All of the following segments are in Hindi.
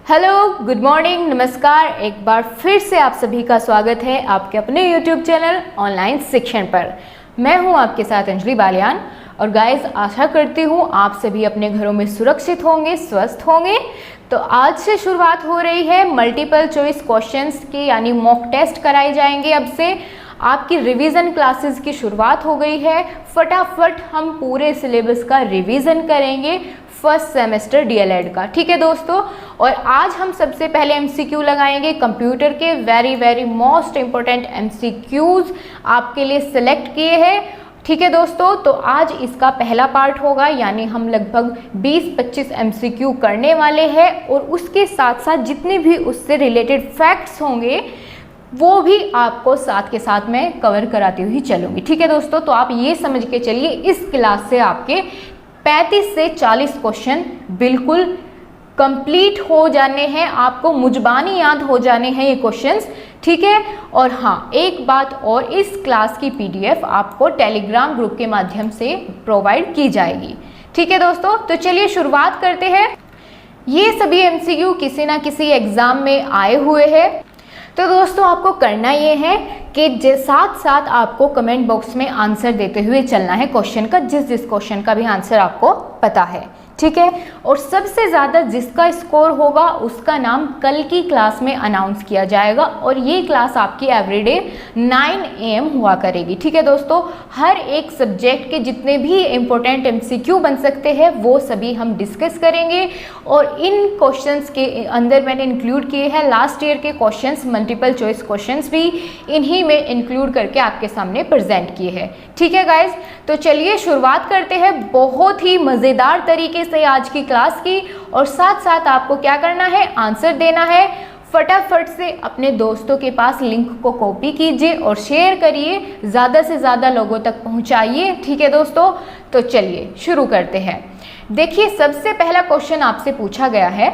हेलो, गुड मॉर्निंग, नमस्कार। एक बार फिर से आप सभी का स्वागत है आपके अपने यूट्यूब चैनल ऑनलाइन शिक्षण पर। मैं हूं आपके साथ अंजलि बालियान और गाइस, आशा करती हूं आप सभी अपने घरों में सुरक्षित होंगे, स्वस्थ होंगे। तो आज से शुरुआत हो रही है मल्टीपल चॉइस क्वेश्चंस की, यानी मॉक टेस्ट कराए जाएंगे। अब से आपकी रिवीजन क्लासेस की शुरुआत हो गई है। फटाफट हम पूरे सिलेबस का रिवीजन करेंगे फर्स्ट सेमेस्टर डीएलएड का, ठीक है दोस्तों। और आज हम सबसे पहले एमसीक्यू लगाएंगे कंप्यूटर के। वेरी मोस्ट इंपॉर्टेंट एमसीक्यूज आपके लिए सिलेक्ट किए हैं, ठीक है दोस्तों। तो आज इसका पहला पार्ट होगा, यानी हम लगभग 20-25 एमसीक्यू करने वाले हैं और उसके साथ साथ जितने भी उससे रिलेटेड फैक्ट्स होंगे वो भी आपको साथ के साथ में कवर कराती हुई चलूंगी, ठीक है दोस्तों। तो आप ये समझ के चलिए, इस क्लास से आपके 35 से 40 क्वेश्चन बिल्कुल कंप्लीट हो जाने हैं, आपको मुजबानी याद हो जाने हैं ये क्वेश्चंस, ठीक है। और हाँ, एक बात और, इस क्लास की पीडीएफ आपको टेलीग्राम ग्रुप के माध्यम से प्रोवाइड की जाएगी, ठीक है दोस्तों। तो चलिए शुरुआत करते हैं। ये सभी एमसीक्यू किसी ना किसी एग्जाम में आए हुए हैं। तो दोस्तों, आपको करना ये है कि साथ साथ आपको कमेंट बॉक्स में आंसर देते हुए चलना है क्वेश्चन का, जिस क्वेश्चन का भी आंसर आपको पता है, ठीक है। और सबसे ज़्यादा जिसका स्कोर होगा उसका नाम कल की क्लास में अनाउंस किया जाएगा। और ये क्लास आपकी एवरीडे 9 AM हुआ करेगी, ठीक है दोस्तों। हर एक सब्जेक्ट के जितने भी इम्पोर्टेंट एमसीक्यू बन सकते हैं वो सभी हम डिस्कस करेंगे। और इन क्वेश्चंस के अंदर मैंने इंक्लूड किए हैं लास्ट ईयर के क्वेश्चंस, मल्टीपल चॉइस क्वेश्चंस भी इन्हीं में इंक्लूड करके आपके सामने प्रेजेंट किए हैं, ठीक है गाइज। तो चलिए शुरुआत करते हैं बहुत ही मज़ेदार तरीके से आज की क्लास की। और साथ साथ आपको क्या करना है, आंसर देना है। फटाफट से अपने दोस्तों के पास लिंक को कॉपी कीजिए और शेयर करिए, ज़्यादा से ज़्यादा लोगों तक पहुंचाइए, ठीक है दोस्तों। तो चलिए शुरू करते हैं। देखिए, सबसे पहला क्वेश्चन आपसे पूछा गया है,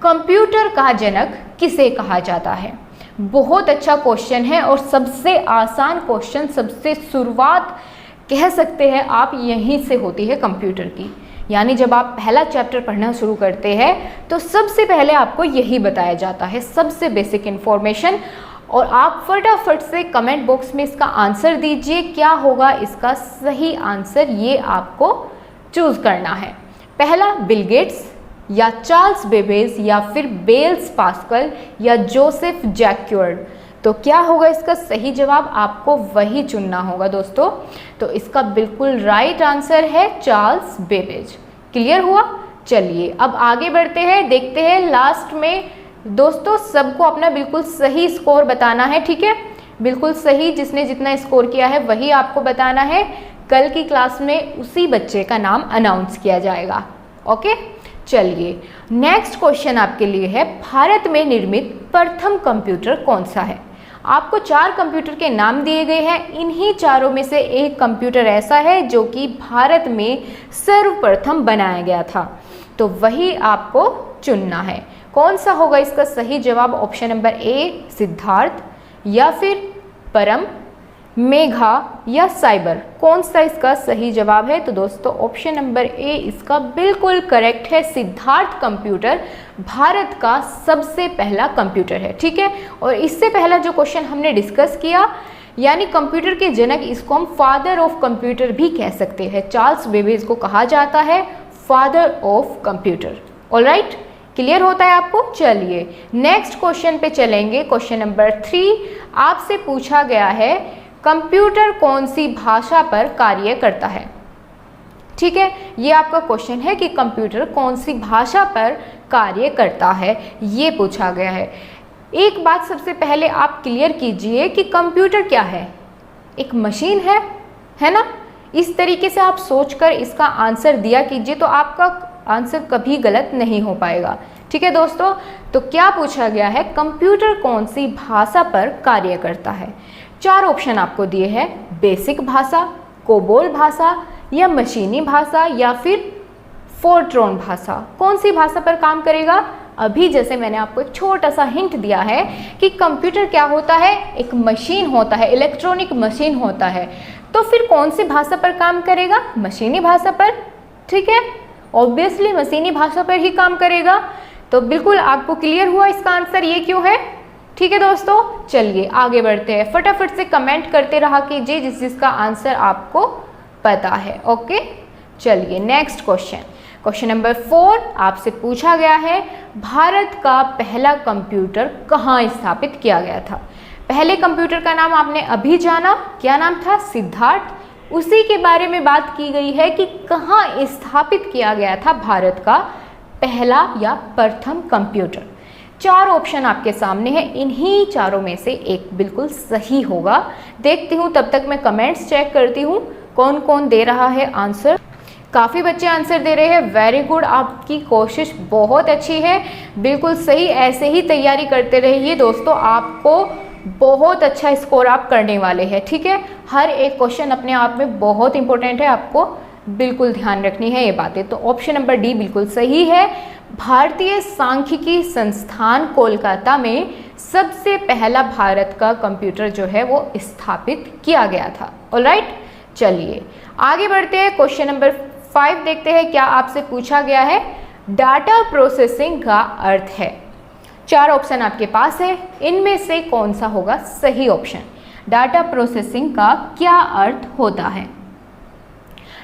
कंप्यूटर का जनक किसे कहा जाता है। बहुत अच्छा क्वेश्चन है और सबसे आसान क्वेश्चन, सबसे शुरुआत कह सकते हैं आप यहीं से होती है कंप्यूटर की। यानी जब आप पहला चैप्टर पढ़ना शुरू करते हैं तो सबसे पहले आपको यही बताया जाता है, सबसे बेसिक इन्फॉर्मेशन। और आप फटाफट से कमेंट बॉक्स में इसका आंसर दीजिए, क्या होगा इसका सही आंसर, ये आपको चूज करना है। पहला बिल गेट्स या चार्ल्स बेबेज या फिर बेल्स पास्कल या जोसेफ जैक्यूर्ड। तो क्या होगा इसका सही जवाब, आपको वही चुनना होगा दोस्तों। तो इसका बिल्कुल राइट आंसर है चार्ल्स बेबेज। क्लियर हुआ? चलिए अब आगे बढ़ते हैं, देखते हैं लास्ट में। दोस्तों, सबको अपना बिल्कुल सही स्कोर बताना है, ठीक है। बिल्कुल सही, जिसने जितना स्कोर किया है वही आपको बताना है। कल की क्लास में उसी बच्चे का नाम अनाउंस किया जाएगा, ओके। चलिए नेक्स्ट क्वेश्चन आपके लिए है, भारत में निर्मित प्रथम कंप्यूटर कौन सा है। आपको 4 कंप्यूटर के नाम दिए गए हैं। इन्हीं चारों में से एक कंप्यूटर ऐसा है जो कि भारत में सर्वप्रथम बनाया गया था, तो वही आपको चुनना है। कौन सा होगा इसका सही जवाब? ऑप्शन नंबर ए सिद्धार्थ, या फिर परम, मेघा या साइबर। कौन सा इसका सही जवाब है? तो दोस्तों ऑप्शन नंबर ए इसका बिल्कुल करेक्ट है। सिद्धार्थ कंप्यूटर भारत का सबसे पहला कंप्यूटर है, ठीक है। और इससे पहला जो क्वेश्चन हमने डिस्कस किया, यानी कंप्यूटर के जनक, इसको हम फादर ऑफ कंप्यूटर भी कह सकते हैं। चार्ल्स बेबेज को कहा जाता है father of computer. Alright, clear होता है आपको? चलिए नेक्स्ट क्वेश्चन पे चलेंगे। क्वेश्चन नंबर 3 आपसे पूछा गया है, कंप्यूटर कौन सी भाषा पर कार्य करता है, ठीक है। ये आपका क्वेश्चन है कि कंप्यूटर कौन सी भाषा पर कार्य करता है, ये पूछा गया है। एक बात सबसे पहले आप क्लियर कीजिए कि कंप्यूटर क्या है, एक मशीन है ना। इस तरीके से आप सोचकर इसका आंसर दिया कीजिए तो आपका आंसर कभी गलत नहीं हो पाएगा, ठीक है दोस्तों। तो क्या पूछा गया है, कंप्यूटर कौन सी भाषा पर कार्य करता है। 4 ऑप्शन आपको दिए हैं, बेसिक भाषा, कोबोल भाषा या मशीनी भाषा या फिर फोर्ट्रॉन भाषा। कौन सी भाषा पर काम करेगा? अभी जैसे मैंने आपको एक छोटा सा हिंट दिया है कि कंप्यूटर क्या होता है, एक मशीन होता है, इलेक्ट्रॉनिक मशीन होता है। तो फिर कौन सी भाषा पर काम करेगा? मशीनी भाषा पर, ठीक है। ऑब्वियसली मशीनी भाषा पर ही काम करेगा। तो बिल्कुल आपको क्लियर हुआ इसका आंसर ये क्यों है। ठीक है दोस्तों, चलिए आगे बढ़ते हैं। फटाफट से कमेंट करते रहा कीजिए जिसका आंसर आपको पता है। ओके, चलिए नेक्स्ट क्वेश्चन। क्वेश्चन नंबर 4 आपसे पूछा गया है, भारत का पहला कंप्यूटर कहाँ स्थापित किया गया था। पहले कंप्यूटर का नाम आपने अभी जाना, क्या नाम था, सिद्धार्थ। उसी के बारे में बात की गई है कि कहाँ स्थापित किया गया था भारत का पहला या प्रथम कंप्यूटर। 4 ऑप्शन आपके सामने हैं, इन्हीं चारों में से एक बिल्कुल सही होगा। देखती हूँ, तब तक मैं कमेंट्स चेक करती हूँ कौन कौन दे रहा है आंसर। काफ़ी बच्चे आंसर दे रहे हैं, वेरी गुड, आपकी कोशिश बहुत अच्छी है, बिल्कुल सही। ऐसे ही तैयारी करते रहिए दोस्तों, आपको बहुत अच्छा स्कोर आप करने वाले हैं। ठीक है, हर एक क्वेश्चन अपने आप में बहुत इंपॉर्टेंट है, आपको बिल्कुल ध्यान रखनी है ये बातें। तो ऑप्शन नंबर डी बिल्कुल सही है। भारतीय सांख्यिकी संस्थान कोलकाता में सबसे पहला भारत का कंप्यूटर जो है वो स्थापित किया गया था। ऑलराइट, चलिए आगे बढ़ते हैं। क्वेश्चन नंबर 5 देखते हैं, क्या आपसे पूछा गया है, डाटा प्रोसेसिंग का अर्थ है। 4 ऑप्शन आपके पास है, इनमें से कौन सा होगा सही ऑप्शन। डाटा प्रोसेसिंग का क्या अर्थ होता है।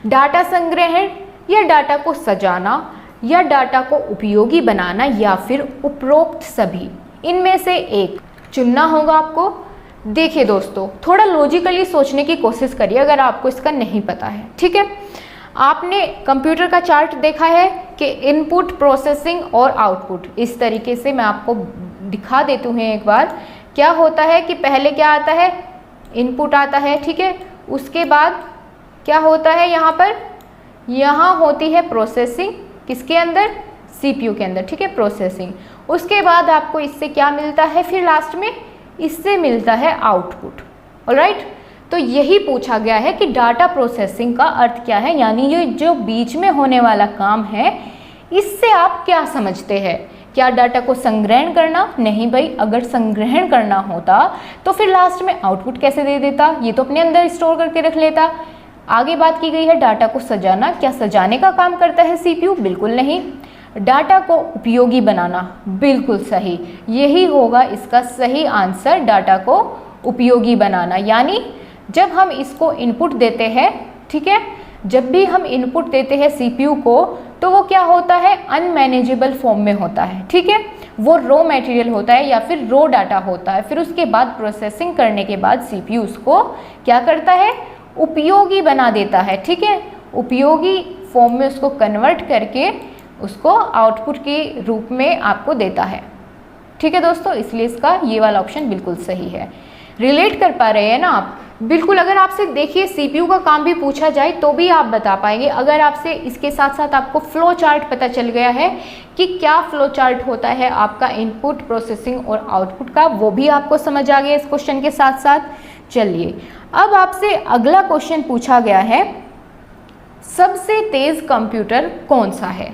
डाटा संग्रहण या डाटा को सजाना या डाटा को उपयोगी बनाना या फिर उपरोक्त सभी, इनमें से एक चुनना होगा आपको। देखिए दोस्तों, थोड़ा लॉजिकली सोचने की कोशिश करिए अगर आपको इसका नहीं पता है। ठीक है, आपने कंप्यूटर का चार्ट देखा है कि इनपुट, प्रोसेसिंग और आउटपुट, इस तरीके से मैं आपको दिखा देती हूँ एक बार। क्या होता है कि पहले क्या आता है, इनपुट आता है। ठीक है, उसके बाद क्या होता है, यहाँ होती है प्रोसेसिंग, किसके अंदर, सीपीयू के अंदर। ठीक है, प्रोसेसिंग। उसके बाद आपको इससे क्या मिलता है, फिर लास्ट में इससे मिलता है आउटपुट। ऑलराइट, तो यही पूछा गया है कि डाटा प्रोसेसिंग का अर्थ क्या है, यानी ये जो बीच में होने वाला काम है, इससे आप क्या समझते हैं। क्या डाटा को संग्रहण करना, नहीं भाई, अगर संग्रहण करना होता तो फिर लास्ट में आउटपुट कैसे दे देता, ये तो अपने अंदर स्टोर करके रख लेता। आगे बात की गई है डाटा को सजाना, क्या सजाने का काम करता है सीपीयू, बिल्कुल नहीं। डाटा को उपयोगी बनाना, बिल्कुल सही, यही होगा इसका सही आंसर, डाटा को उपयोगी बनाना। यानी जब हम इसको इनपुट देते हैं, ठीक है, जब भी हम इनपुट देते हैं सीपीयू को, तो वो क्या होता है, अनमैनेजेबल फॉर्म में होता है। ठीक है, वो रॉ मटेरियल होता है या फिर रॉ डाटा होता है। फिर उसके बाद प्रोसेसिंग करने के बाद सीपीयू उसको क्या करता है, उपयोगी बना देता है। ठीक है, उपयोगी फॉर्म में उसको कन्वर्ट करके उसको आउटपुट के रूप में आपको देता है। ठीक है दोस्तों, इसलिए इसका ये वाला ऑप्शन बिल्कुल सही है। रिलेट कर पा रहे हैं ना आप, बिल्कुल। अगर आपसे देखिए सीपीयू का काम भी पूछा जाए तो भी आप बता पाएंगे। अगर आपसे इसके साथ साथ आपको फ्लो चार्ट पता चल गया है कि क्या फ्लो चार्ट होता है आपका इनपुट, प्रोसेसिंग और आउटपुट का, वो भी आपको समझ आ गया इस क्वेश्चन के साथ साथ। चलिए अब आपसे अगला क्वेश्चन पूछा गया है, सबसे तेज कंप्यूटर कौन सा है।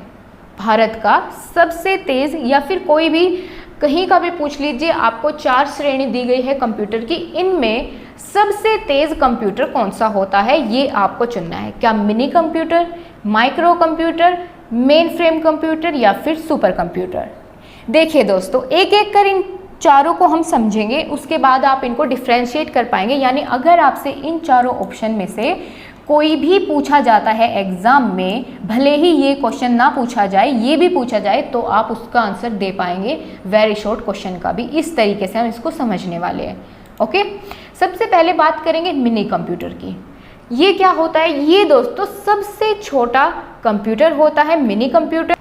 भारत का सबसे तेज, या फिर कोई भी कहीं का भी पूछ लीजिए, आपको 4 श्रेणी दी गई है कंप्यूटर की, इनमें सबसे तेज कंप्यूटर कौन सा होता है ये आपको चुनना है। क्या mini computer, micro computer, main frame computer या फिर सुपर कंप्यूटर। देखिए दोस्तों, एक एक कर इन चारों को हम समझेंगे, उसके बाद आप इनको डिफ्रेंशिएट कर पाएंगे। यानी अगर आपसे इन चारों ऑप्शन में से कोई भी पूछा जाता है एग्जाम में, भले ही ये क्वेश्चन ना पूछा जाए, ये भी पूछा जाए, तो आप उसका आंसर दे पाएंगे, वेरी शॉर्ट क्वेश्चन का भी। इस तरीके से हम इसको समझने वाले हैं। ओके, सबसे पहले बात करेंगे मिनी कंप्यूटर की। ये क्या होता है, ये दोस्तों सबसे छोटा कंप्यूटर होता है मिनी कंप्यूटर।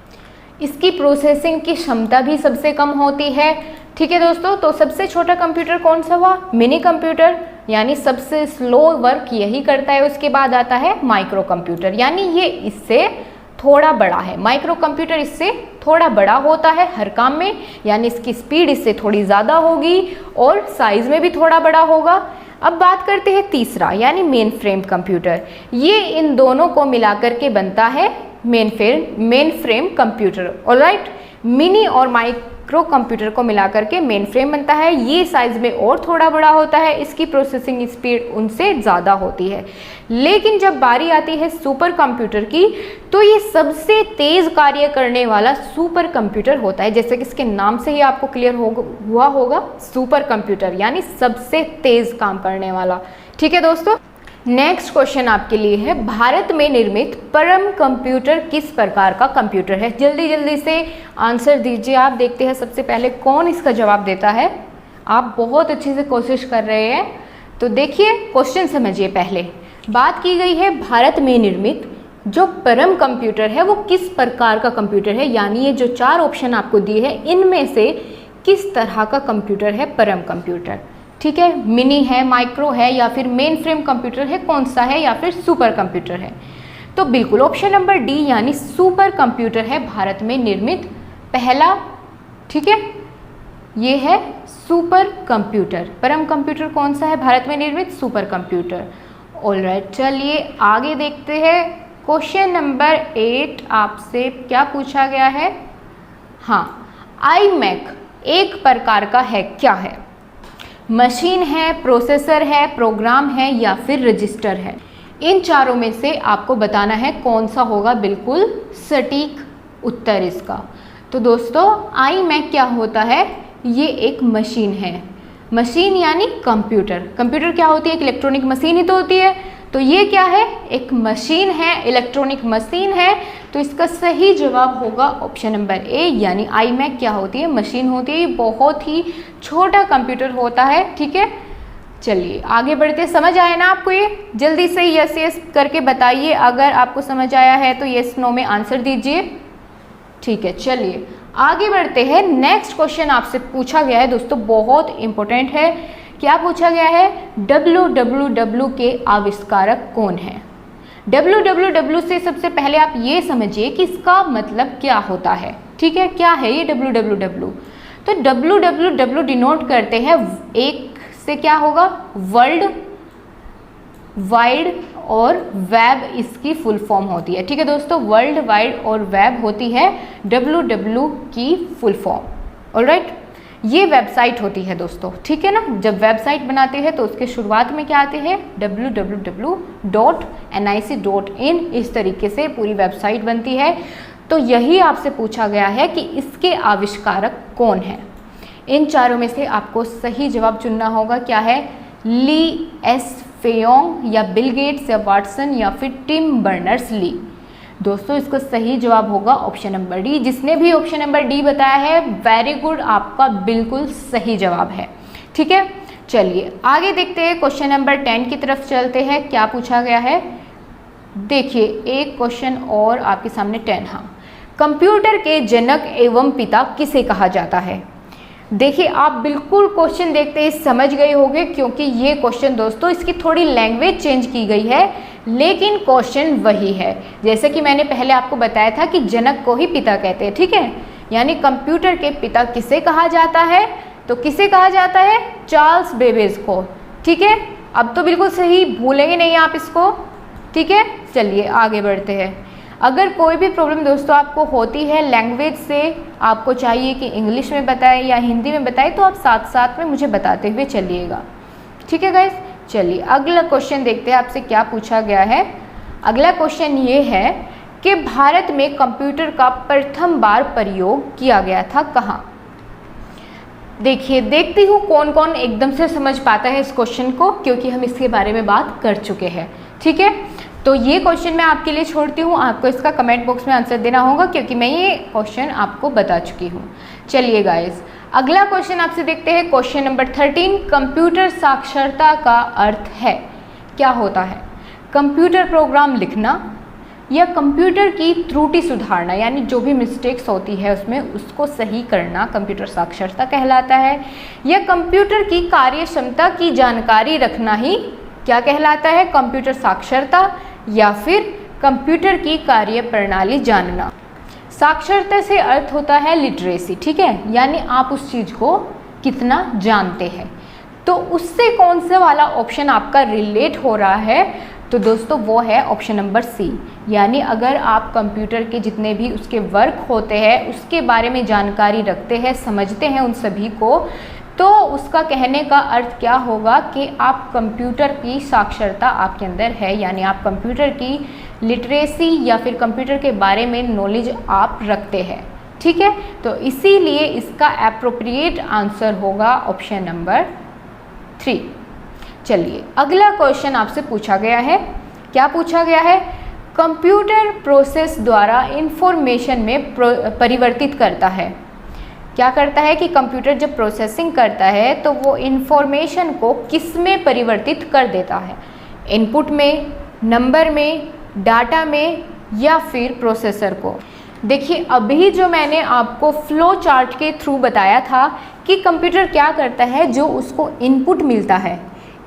इसकी प्रोसेसिंग की क्षमता भी सबसे कम होती है। ठीक है दोस्तों, तो सबसे छोटा कंप्यूटर कौन सा हुआ, मिनी कंप्यूटर, यानी सबसे स्लो वर्क यही करता है। उसके बाद आता है माइक्रो कंप्यूटर, यानी ये इससे थोड़ा बड़ा है। माइक्रो कंप्यूटर इससे थोड़ा बड़ा होता है हर काम में, यानी इसकी स्पीड इससे थोड़ी ज़्यादा होगी और साइज़ में भी थोड़ा बड़ा होगा। अब बात करते हैं तीसरा, यानी मेन फ्रेम कंप्यूटर। ये इन दोनों को मिलाकर के बनता है main frame computer. Alright, mini और माइक्रो कंप्यूटर को मिलाकर के मेन फ्रेम बनता है। ये साइज में और थोड़ा बड़ा होता है, इसकी प्रोसेसिंग स्पीड उनसे ज़्यादा होती है। लेकिन जब बारी आती है सुपर कंप्यूटर की, तो ये सबसे तेज़ कार्य करने वाला सुपर कंप्यूटर होता है। जैसे कि इसके नाम से ही आपको क्लियर हुआ होगा, सुपर कंप्यूटर यानी सबसे तेज़ काम करने वाला। ठीक है दोस्तों, नेक्स्ट क्वेश्चन आपके लिए है, भारत में निर्मित परम कंप्यूटर किस प्रकार का कंप्यूटर है? जल्दी जल्दी से आंसर दीजिए आप। देखते हैं सबसे पहले कौन इसका जवाब देता है। आप बहुत अच्छे से कोशिश कर रहे हैं, तो देखिए क्वेश्चन समझिए। पहले बात की गई है भारत में निर्मित जो परम कंप्यूटर है वो किस प्रकार का कंप्यूटर है, यानी ये जो 4 ऑप्शन आपको दिए हैं इनमें से किस तरह का कंप्यूटर है परम कंप्यूटर। ठीक है, मिनी है, माइक्रो है, या फिर मेन फ्रेम कंप्यूटर है, कौन सा है, या फिर सुपर कंप्यूटर है? तो बिल्कुल ऑप्शन नंबर डी यानी सुपर कंप्यूटर है भारत में निर्मित पहला। ठीक है, ये है सुपर कंप्यूटर। परम कंप्यूटर कौन सा है भारत में निर्मित? Super computer. ऑलराइट, चलिए आगे देखते हैं। क्वेश्चन नंबर 8 आपसे क्या पूछा गया है? हाँ, iMac एक प्रकार का है, क्या है? मशीन है, प्रोसेसर है, प्रोग्राम है, या फिर रजिस्टर है? इन चारों में से आपको बताना है कौन सा होगा बिल्कुल सटीक उत्तर इसका। तो दोस्तों iMac क्या होता है? ये एक मशीन है। मशीन यानी कंप्यूटर। कंप्यूटर क्या होती है? एक इलेक्ट्रॉनिक मशीन ही तो होती है। तो ये क्या है? एक मशीन है, इलेक्ट्रॉनिक मशीन है। तो इसका सही जवाब होगा ऑप्शन नंबर ए यानी iMac क्या होती है? मशीन होती है। ये बहुत ही छोटा कंप्यूटर होता है। ठीक है, चलिए आगे बढ़ते। समझ आया ना आपको? ये जल्दी से यस यस करके बताइए। अगर आपको समझ आया है तो यस नो में आंसर दीजिए। ठीक है, चलिए आगे बढ़ते हैं। नेक्स्ट क्वेश्चन आपसे पूछा गया है दोस्तों, बहुत इंपॉर्टेंट है। क्या पूछा गया है? www के आविष्कारक कौन है? www से सबसे पहले आप ये समझिए कि इसका मतलब क्या होता है। ठीक है, क्या है ये www? तो www डिनोट करते हैं एक से क्या होगा? वर्ल्ड वाइड और वेब इसकी फुल फॉर्म होती है। ठीक है दोस्तों, वर्ल्ड वाइड और वेब होती है www की फुल फॉर्म। ऑलराइट, ये वेबसाइट होती है दोस्तों। ठीक है ना, जब वेबसाइट बनाते हैं तो उसके शुरुआत में क्या आते हैं? www.nic.in, इस तरीके से पूरी वेबसाइट बनती है। तो यही आपसे पूछा गया है कि इसके आविष्कारक कौन है। इन चारों में से आपको सही जवाब चुनना होगा। क्या है? ली एस फेयोंग, या बिल गेट्स, या वाटसन, या फिर टिम बर्नर्स ली। दोस्तों इसका सही जवाब होगा ऑप्शन नंबर डी। जिसने भी ऑप्शन नंबर डी बताया है वेरी गुड, आपका बिल्कुल सही जवाब है। ठीक है, चलिए आगे देखते हैं। क्वेश्चन नंबर 10 की तरफ चलते हैं। क्या पूछा गया है? देखिए एक क्वेश्चन और आपके सामने 10। हाँ, कंप्यूटर के जनक एवं पिता किसे कहा जाता है? देखिए आप बिल्कुल क्वेश्चन देखते ही समझ गए होंगे, क्योंकि ये क्वेश्चन दोस्तों इसकी थोड़ी लैंग्वेज चेंज की गई है, लेकिन क्वेश्चन वही है। जैसे कि मैंने पहले आपको बताया था कि जनक को ही पिता कहते हैं। ठीक है, यानी कंप्यूटर के पिता किसे कहा जाता है? तो किसे कहा जाता है? चार्ल्स बेबेज को। ठीक है, अब तो बिल्कुल सही, भूलेंगे नहीं आप इसको। ठीक है, चलिए आगे बढ़ते हैं। अगर कोई भी प्रॉब्लम दोस्तों आपको होती है लैंग्वेज से, आपको चाहिए कि इंग्लिश में बताएं या हिंदी में बताएं, तो आप साथ साथ में मुझे बताते हुए चलिएगा। ठीक है गाइस, चलिए अगला क्वेश्चन देखते हैं आपसे क्या पूछा गया है। अगला क्वेश्चन ये है कि भारत में कंप्यूटर का प्रथम बार प्रयोग किया गया था कहाँ? देखिए देखती हूँ कौन कौन एकदम से समझ पाता है इस क्वेश्चन को, क्योंकि हम इसके बारे में बात कर चुके हैं। ठीक है, तो ये क्वेश्चन मैं आपके लिए छोड़ती हूँ, आपको इसका कमेंट बॉक्स में आंसर देना होगा, क्योंकि मैं ये क्वेश्चन आपको बता चुकी हूँ। चलिए गाइस अगला क्वेश्चन आपसे देखते हैं। क्वेश्चन नंबर 13, कंप्यूटर साक्षरता का अर्थ है? क्या होता है? कंप्यूटर प्रोग्राम लिखना, या कंप्यूटर की त्रुटि सुधारना, यानी जो भी मिस्टेक्स होती है उसमें उसको सही करना कंप्यूटर साक्षरता कहलाता है, या कंप्यूटर की कार्य क्षमता की जानकारी रखना ही क्या कहलाता है? कंप्यूटर साक्षरता, या फिर कंप्यूटर की कार्य प्रणाली जानना। साक्षरता से अर्थ होता है लिटरेसी। ठीक है, यानी आप उस चीज़ को कितना जानते हैं। तो उससे कौन सा वाला ऑप्शन आपका रिलेट हो रहा है? तो दोस्तों वो है ऑप्शन नंबर सी। यानी अगर आप कंप्यूटर के जितने भी उसके वर्क होते हैं उसके बारे में जानकारी रखते हैं, समझते हैं उन सभी को, तो उसका कहने का अर्थ क्या होगा कि आप कंप्यूटर की साक्षरता आपके अंदर है, यानी आप कंप्यूटर की लिटरेसी या फिर कंप्यूटर के बारे में नॉलेज आप रखते हैं। ठीक है, तो इसीलिए इसका एप्रोप्रिएट आंसर होगा ऑप्शन नंबर 3। चलिए अगला क्वेश्चन आपसे पूछा गया है। क्या पूछा गया है? कंप्यूटर प्रोसेस द्वारा इंफॉर्मेशन में परिवर्तित करता है। क्या करता है कि कंप्यूटर जब प्रोसेसिंग करता है तो वो इंफॉर्मेशन को किस में परिवर्तित कर देता है? इनपुट में, नंबर में, डाटा में या फिर प्रोसेसर को? देखिए अभी जो मैंने आपको फ्लो चार्ट के थ्रू बताया था कि कंप्यूटर क्या करता है, जो उसको इनपुट मिलता है,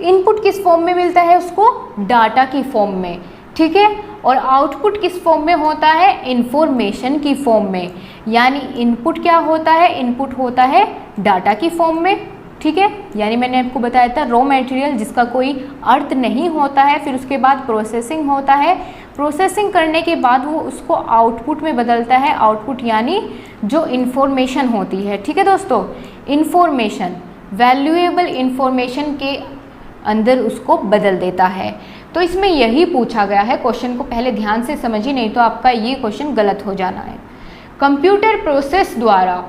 इनपुट किस फॉर्म में मिलता है उसको? डाटा की फॉर्म में। ठीक है, और आउटपुट किस फॉर्म में होता है? इंफॉर्मेशन की फॉर्म में। यानी इनपुट क्या होता है? इनपुट होता है डाटा की फॉर्म में। ठीक है, यानी मैंने आपको बताया था रॉ मटेरियल जिसका कोई अर्थ नहीं होता है, फिर उसके बाद प्रोसेसिंग होता है, प्रोसेसिंग करने के बाद वो उसको आउटपुट में बदलता है। आउटपुट यानी जो इन्फॉर्मेशन होती है। ठीक है दोस्तों, इन्फॉर्मेशन, वैल्यूएबल इन्फॉर्मेशन के अंदर उसको बदल देता है। तो इसमें यही पूछा गया है। क्वेश्चन को पहले ध्यान से समझिए, नहीं तो आपका ये क्वेश्चन गलत हो जाना है। कंप्यूटर प्रोसेस द्वारा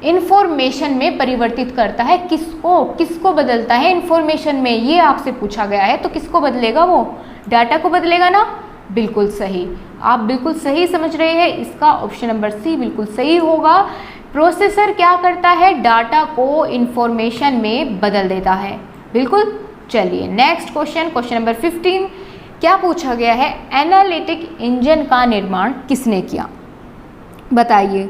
इंफॉर्मेशन में परिवर्तित करता है, किसको? किसको बदलता है इंफॉर्मेशन में? ये आपसे पूछा गया है। तो किसको बदलेगा? वो डाटा को बदलेगा ना। बिल्कुल सही, आप बिल्कुल सही समझ रहे हैं। इसका ऑप्शन नंबर सी बिल्कुल सही होगा। प्रोसेसर क्या करता है? डाटा को इंफॉर्मेशन में बदल देता है। बिल्कुल। चलिए नेक्स्ट क्वेश्चन, क्वेश्चन नंबर 15। क्या पूछा गया है? एनालिटिक इंजन का निर्माण किसने किया? बताइए,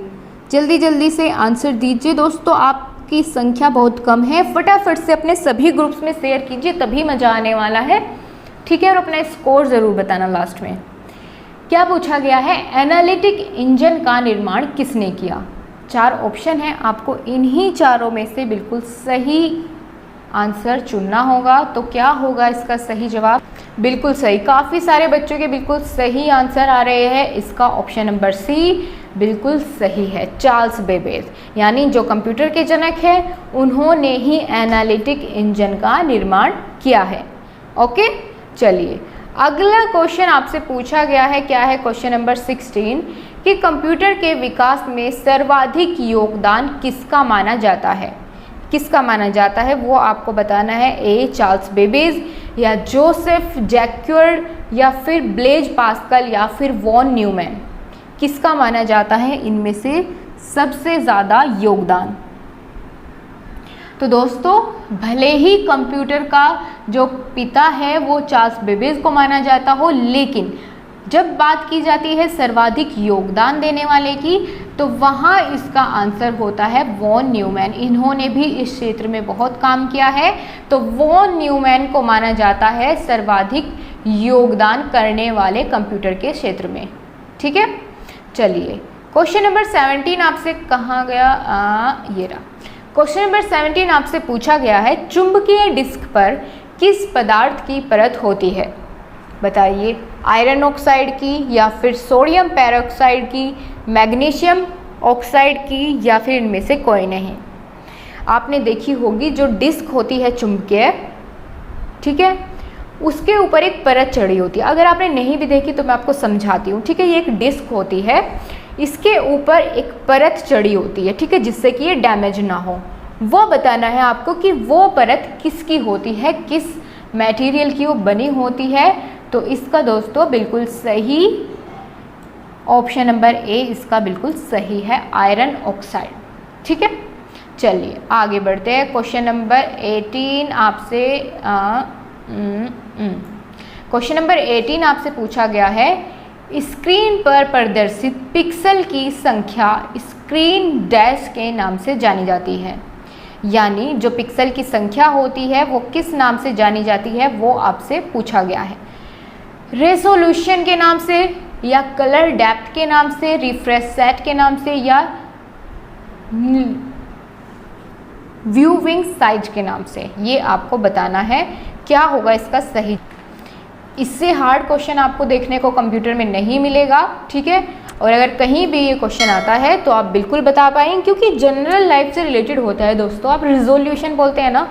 जल्दी जल्दी से आंसर दीजिए। दोस्तों आपकी संख्या बहुत कम है, फटाफट से अपने सभी ग्रुप्स में शेयर कीजिए, तभी मज़ा आने वाला है। ठीक है, और अपना स्कोर ज़रूर बताना लास्ट में। क्या पूछा गया है? एनालिटिक इंजन का निर्माण किसने किया? 4 ऑप्शन है, आपको इन्हीं चारों में से बिल्कुल सही आंसर चुनना होगा। तो क्या होगा इसका सही जवाब? बिल्कुल सही, काफ़ी सारे बच्चों के बिल्कुल सही आंसर आ रहे हैं। इसका ऑप्शन नंबर सी बिल्कुल सही है, चार्ल्स बेबेज। यानी जो कंप्यूटर के जनक हैं उन्होंने ही एनालिटिक इंजन का निर्माण किया है। ओके, चलिए अगला क्वेश्चन आपसे पूछा गया है। क्या है? क्वेश्चन नंबर 16 कि कंप्यूटर के विकास में सर्वाधिक योगदान किसका माना जाता है? किसका माना जाता है वो आपको बताना है। ए चार्ल्स बेबेज, या जोसेफ जैक्वार्ड, या फिर ब्लेज पास्कल, या फिर वॉन न्यूमैन। किसका माना जाता है इनमें से सबसे ज़्यादा योगदान? तो दोस्तों भले ही कंप्यूटर का जो पिता है वो चार्ल्स बेबेज को माना जाता हो, लेकिन जब बात की जाती है सर्वाधिक योगदान देने वाले की, तो वहाँ इसका आंसर होता है वॉन न्यूमैन। इन्होंने भी इस क्षेत्र में बहुत काम किया है, तो वॉन न्यूमैन को माना जाता है सर्वाधिक योगदान करने वाले कंप्यूटर के क्षेत्र में। ठीक है, चलिए क्वेश्चन नंबर 17 आपसे कहाँ गया? ये रहा। क्वेश्चन नंबर 17 आपसे पूछा गया है, चुंबकीय डिस्क पर किस पदार्थ की परत होती है? बताइए, आयरन ऑक्साइड की, या फिर सोडियम पेरोक्साइड की, मैग्नीशियम ऑक्साइड की, या फिर इनमें से कोई नहीं। आपने देखी होगी जो डिस्क होती है चुंबकीय, ठीक है, उसके ऊपर एक परत चढ़ी होती है। अगर आपने नहीं भी देखी तो मैं आपको समझाती हूँ। ठीक है, ये एक डिस्क होती है, इसके ऊपर एक परत चढ़ी होती है, ठीक है, जिससे कि ये डैमेज ना हो। वो बताना है आपको कि वो परत किसकी होती है, किस मटेरियल की वो बनी होती है। तो इसका दोस्तों बिल्कुल सही ऑप्शन नंबर ए इसका बिल्कुल सही है, आयरन ऑक्साइड। ठीक है, चलिए आगे बढ़ते हैं। क्वेश्चन नंबर 18 आपसे क्वेश्चन नंबर 18 आपसे पूछा गया है, स्क्रीन पर प्रदर्शित पिक्सल की संख्या स्क्रीन डैश के नाम से जानी जाती है। यानी जो पिक्सल की संख्या होती है वो किस नाम से जानी जाती है वो आपसे पूछा गया है। रेसोल्यूशन के नाम से, या कलर डेप्थ के नाम से, रिफ्रेश सेट के नाम से, या व्यूइंग साइज के नाम से। ये आपको बताना है क्या होगा इसका सही। इससे हार्ड क्वेश्चन आपको देखने को कंप्यूटर में नहीं मिलेगा, ठीक है। और अगर कहीं भी ये क्वेश्चन आता है तो आप बिल्कुल बता पाएंगे, क्योंकि जनरल लाइफ से रिलेटेड होता है दोस्तों। आप रिजोल्यूशन बोलते हैं ना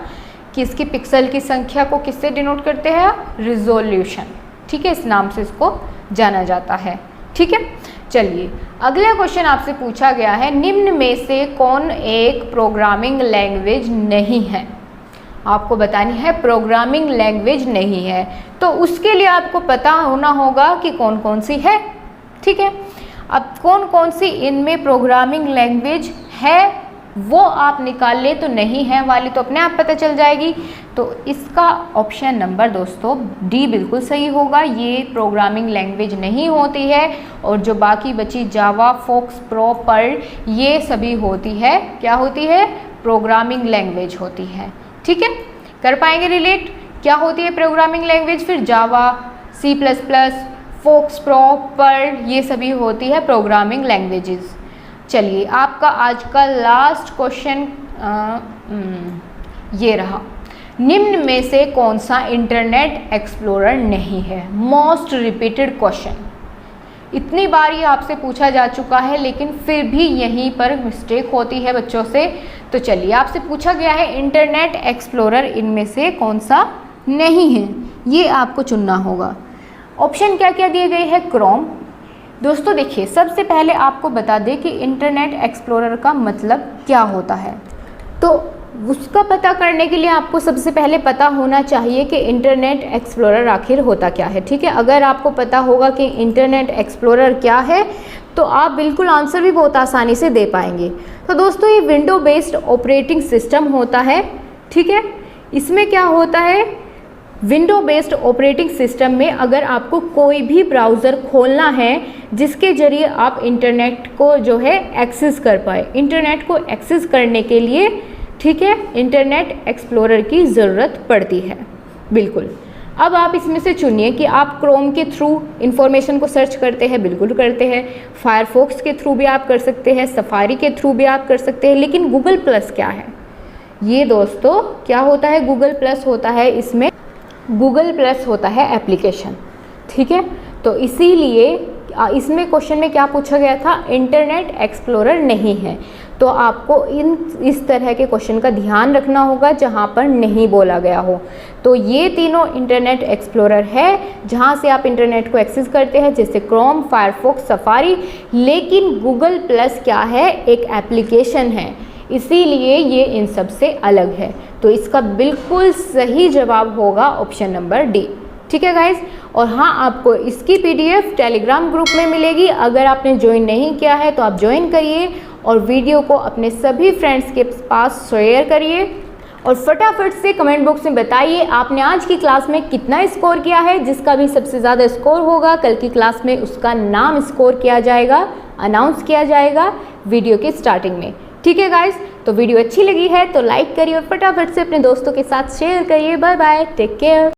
कि इसकी पिक्सल की संख्या को किससे डिनोट करते हैं, रिजोल्यूशन, ठीक है, इस नाम से इसको जाना जाता है, ठीक है। चलिए अगला क्वेश्चन आपसे पूछा गया है, निम्न में से कौन एक प्रोग्रामिंग लैंग्वेज नहीं है। आपको बतानी है प्रोग्रामिंग लैंग्वेज नहीं है, तो उसके लिए आपको पता होना होगा कि कौन कौन सी है, ठीक है। अब कौन कौन सी इनमें प्रोग्रामिंग लैंग्वेज है वो आप निकाल ले, तो नहीं है वाली तो अपने आप पता चल जाएगी। तो इसका ऑप्शन नंबर दोस्तों डी बिल्कुल सही होगा, ये प्रोग्रामिंग लैंग्वेज नहीं होती है। और जो बाकी बची जावा, फोक्स प्रो, पर्ल, ये सभी होती है, क्या होती है, प्रोग्रामिंग लैंग्वेज होती है, ठीक है। कर पाएंगे रिलेट क्या होती है प्रोग्रामिंग लैंग्वेज, फिर जावा, C++, फोक्स प्रो, पर्ल, ये सभी होती है प्रोग्रामिंग लैंग्वेजेस। चलिए आपका आज का लास्ट क्वेश्चन ये रहा, निम्न में से कौन सा इंटरनेट एक्सप्लोरर नहीं है। मोस्ट रिपीटेड क्वेश्चन, इतनी बार ये आपसे पूछा जा चुका है लेकिन फिर भी यहीं पर मिस्टेक होती है बच्चों से। तो चलिए आपसे पूछा गया है इंटरनेट एक्सप्लोरर इनमें से कौन सा नहीं है, ये आपको चुनना होगा। ऑप्शन क्या क्या दिए गए हैं, क्रोम। दोस्तों देखिए सबसे पहले आपको बता दें कि इंटरनेट एक्सप्लोरर का मतलब क्या होता है, तो उसका पता करने के लिए आपको सबसे पहले पता होना चाहिए कि इंटरनेट एक्सप्लोरर आखिर होता क्या है, ठीक है। अगर आपको पता होगा कि इंटरनेट एक्सप्लोरर क्या है तो आप बिल्कुल आंसर भी बहुत आसानी से दे पाएंगे। तो दोस्तों ये विंडो बेस्ड ऑपरेटिंग सिस्टम होता है, ठीक है। इसमें क्या होता है, विंडो बेस्ड ऑपरेटिंग सिस्टम में अगर आपको कोई भी ब्राउज़र खोलना है जिसके ज़रिए आप इंटरनेट को जो है एक्सेस कर पाए, इंटरनेट को एक्सेस करने के लिए, ठीक है, इंटरनेट एक्सप्लोरर की ज़रूरत पड़ती है, बिल्कुल। अब आप इसमें से चुनिए कि आप क्रोम के थ्रू इंफॉर्मेशन को सर्च करते हैं, बिल्कुल करते हैं। फायरफॉक्स के थ्रू भी आप कर सकते हैं, सफारी के थ्रू भी आप कर सकते हैं। लेकिन गूगल प्लस क्या है, ये दोस्तों क्या होता है, गूगल प्लस होता है, इसमें गूगल प्लस होता है एप्लीकेशन, ठीक है। तो इसीलिए इसमें क्वेश्चन में क्या पूछा गया था, इंटरनेट एक्सप्लोरर नहीं है। तो आपको इस तरह के क्वेश्चन का ध्यान रखना होगा जहाँ पर नहीं बोला गया हो। तो ये तीनों इंटरनेट एक्सप्लोरर है जहाँ से आप इंटरनेट को एक्सेस करते हैं, जैसे क्रोम, फायरफॉक्स, सफारी। लेकिन गूगल प्लस क्या है, एक एप्लीकेशन है, इसीलिए ये इन सब से अलग है। तो इसका बिल्कुल सही जवाब होगा ऑप्शन नंबर डी, ठीक है गाइज। और हाँ, आपको इसकी PDF टेलीग्राम ग्रुप में मिलेगी। अगर आपने ज्वाइन नहीं किया है तो आप ज्वाइन करिए और वीडियो को अपने सभी फ्रेंड्स के पास शेयर करिए और फटाफट से कमेंट बॉक्स में बताइए आपने आज की क्लास में कितना स्कोर किया है। जिसका भी सबसे ज़्यादा स्कोर होगा कल की क्लास में उसका नाम स्कोर किया जाएगा, अनाउंस किया जाएगा वीडियो के स्टार्टिंग में, ठीक है गाइज। तो वीडियो अच्छी लगी है तो लाइक करिए और फटाफट से अपने दोस्तों के साथ शेयर करिए। Bye bye, take care.